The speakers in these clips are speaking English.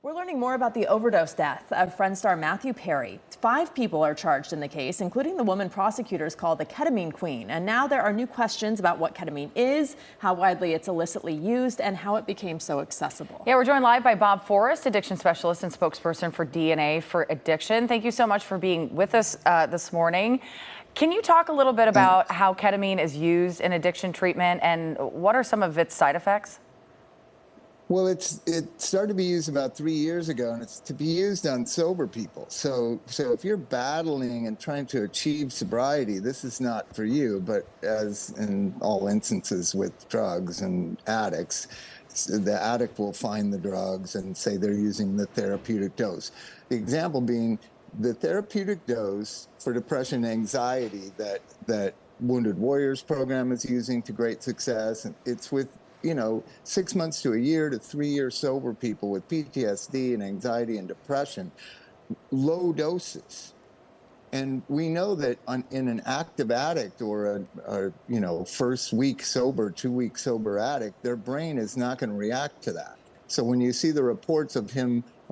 We're learning more about the overdose death of Friends star Matthew Perry. 5 people are charged in the case, including the woman prosecutors call the ketamine queen. And now there are new questions about what ketamine is, how widely it's illicitly used, and how it became so accessible. Yeah, we're joined live by Bob Forrest, addiction specialist and spokesperson for DNA for Addiction. Thank you so much for being with us this morning. Can you talk a little bit about how ketamine is used in addiction treatment and what are some of its side effects? Well, it started to be used about 3 years ago, and it's to be used on sober people. So if you're battling and trying to achieve sobriety, this is not for you. But as in all instances with drugs and addicts, the addict will find the drugs and say they're using the therapeutic dose. The example being the therapeutic dose for depression and anxiety that Wounded Warriors program is using to great success. And it's with 6 months to a year to 3 years sober people with PTSD and anxiety and depression, low doses. And we know that in an active addict or a first week sober, 2 week sober addict, their brain is not going to react to that. So when you see the reports of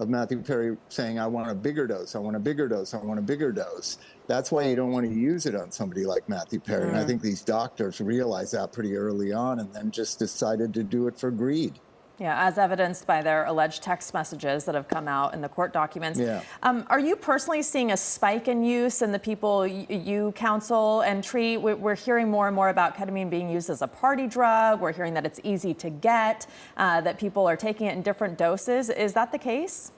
Matthew Perry saying, I want a bigger dose, I want a bigger dose, I want a bigger dose, that's why you don't want to use it on somebody like Matthew Perry. And I think these doctors realized that pretty early on and then just decided to do it for greed. Yeah, as evidenced by their alleged text messages that have come out in the court documents. Yeah. Are you personally seeing a spike in use in the people you counsel and treat? We're hearing more and more about ketamine being used as a party drug. We're hearing that it's easy to get, that people are taking it in different doses. Is that the case?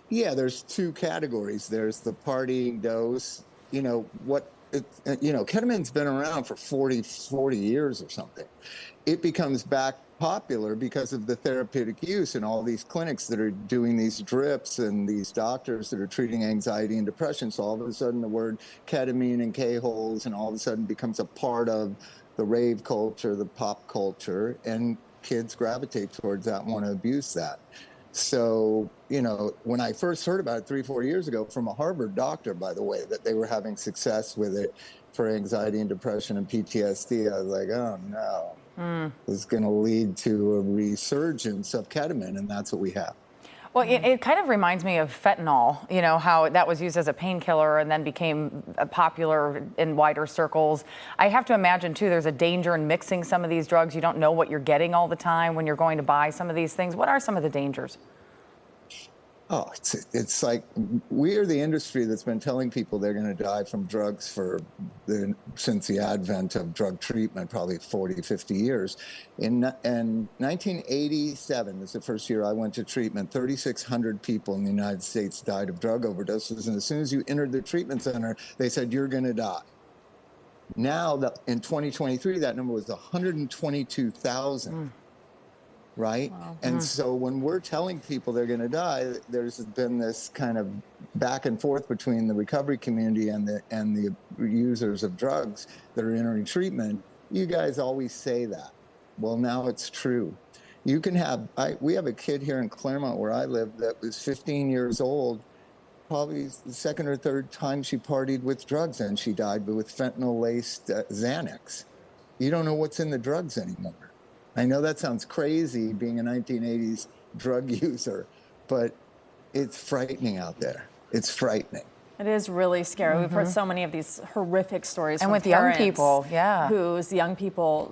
Yeah, there's 2 categories. There's the partying dose. Ketamine's been around for 40 years or something. It becomes back popular because of the therapeutic use and all these clinics that are doing these drips and these doctors that are treating anxiety and depression. So all of a sudden the word ketamine and K-holes and all of a sudden becomes a part of the rave culture, the pop culture, and kids gravitate towards that and want to abuse that. So, when I first heard about it 3-4 years ago from a Harvard doctor, by the way, that they were having success with it for anxiety and depression and PTSD, I was like, oh no, this is going to lead to a resurgence of ketamine, and that's what we have. Well, it kind of reminds me of fentanyl, how that was used as a painkiller and then became popular in wider circles. I have to imagine, too, there's a danger in mixing some of these drugs. You don't know what you're getting all the time when you're going to buy some of these things. What are some of the dangers? Oh, it's like we are the industry that's been telling people they're going to die from drugs since the advent of drug treatment, probably 40, 50 years. In 1987 was the first year I went to treatment. 3,600 people in the United States died of drug overdoses. And as soon as you entered the treatment center, they said, you're going to die. Now, in 2023, that number was 122,000. Right? Wow. And so when we're telling people they're going to die, there's been this kind of back and forth between the recovery community and the users of drugs that are entering treatment. You guys always say that. Well, now it's true. You can have, we have a kid here in Claremont where I live that was 15 years old, probably the second or third time she partied with drugs, and she died with fentanyl-laced Xanax. You don't know what's in the drugs anymore. I know that sounds crazy being a 1980s drug user, but it's frightening out there. It's frightening. It is really scary. We've heard so many of these horrific stories and from with parents young people, whose young people,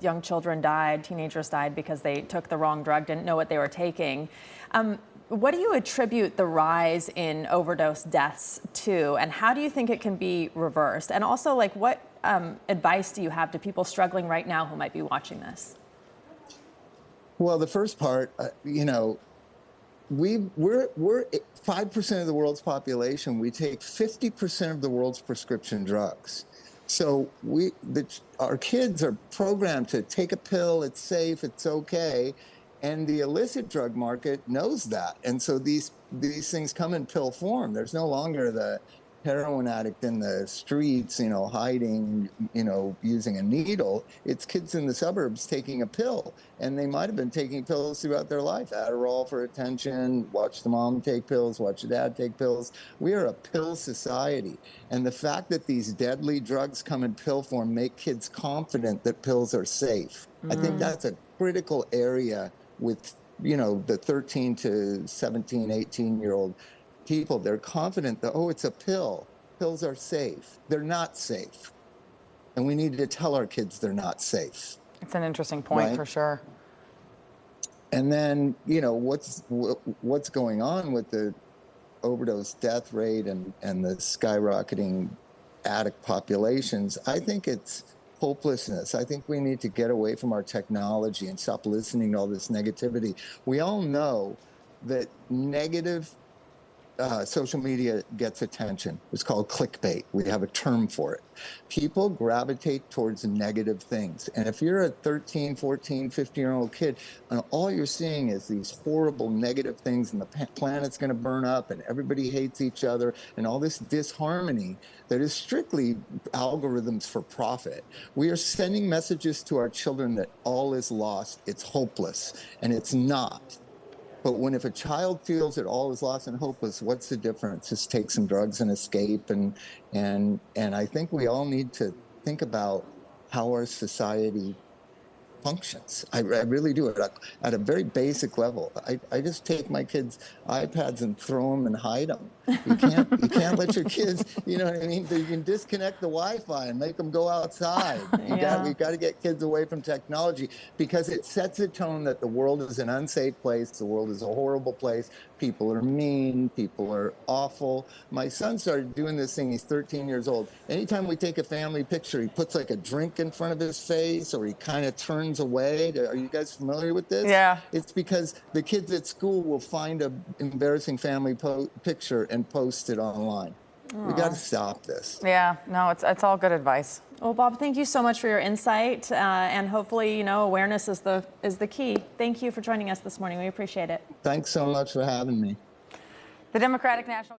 young children died, teenagers died because they took the wrong drug, didn't know what they were taking. What do you attribute the rise in overdose deaths to, and how do you think it can be reversed? And also, what advice do you have to people struggling right now who might be watching this? Well, the first part, we're 5% of the world's population. We take 50% of the world's prescription drugs. So our kids are programmed to take a pill, it's safe, it's okay. And the illicit drug market knows that. And so these things come in pill form. There's no longer the heroin addict in the streets, hiding, using a needle. It's kids in the suburbs taking a pill. And they might have been taking pills throughout their life. Adderall for attention, watch the mom take pills, watch the dad take pills. We are a pill society. And the fact that these deadly drugs come in pill form make kids confident that pills are safe. I think that's a critical area with the 13 to 17, 18-year-old people, they're confident that, oh, it's a pill. Pills are safe. They're not safe. And we need to tell our kids they're not safe. It's an interesting point, right? for sure. And then, what's going on with the overdose death rate and the skyrocketing addict populations? I think it's hopelessness. I think we need to get away from our technology and stop listening to all this negativity. We all know that negative social media gets attention. It's called clickbait. We have a term for it. People gravitate towards negative things. And if you're a 13, 14, 15-year-old kid, and all you're seeing is these horrible negative things, and the planet's going to burn up, and everybody hates each other, and all this disharmony that is strictly algorithms for profit, we are sending messages to our children that all is lost, it's hopeless, and it's not. But if a child feels that all is lost and hopeless, what's the difference? Just take some drugs and escape. And I think we all need to think about how our society functions. I really do it at a very basic level. I just take my kids' iPads and throw them and hide them. You can't let your kids, you know what I mean? You can disconnect the Wi-Fi and make them go outside. We've got to get kids away from technology, because it sets a tone that the world is an unsafe place. The world is a horrible place. People are mean. People are awful. My son started doing this thing. He's 13 years old. Anytime we take a family picture, he puts like a drink in front of his face, or he kind of turns away. Are you guys familiar with this? Yeah. It's because the kids at school will find an embarrassing family picture and post it online. We got to stop this. Yeah, no, it's all good advice. Well, Bob, thank you so much for your insight, and hopefully, awareness is the key. Thank you for joining us this morning. We appreciate it. Thanks so much for having me. The Democratic National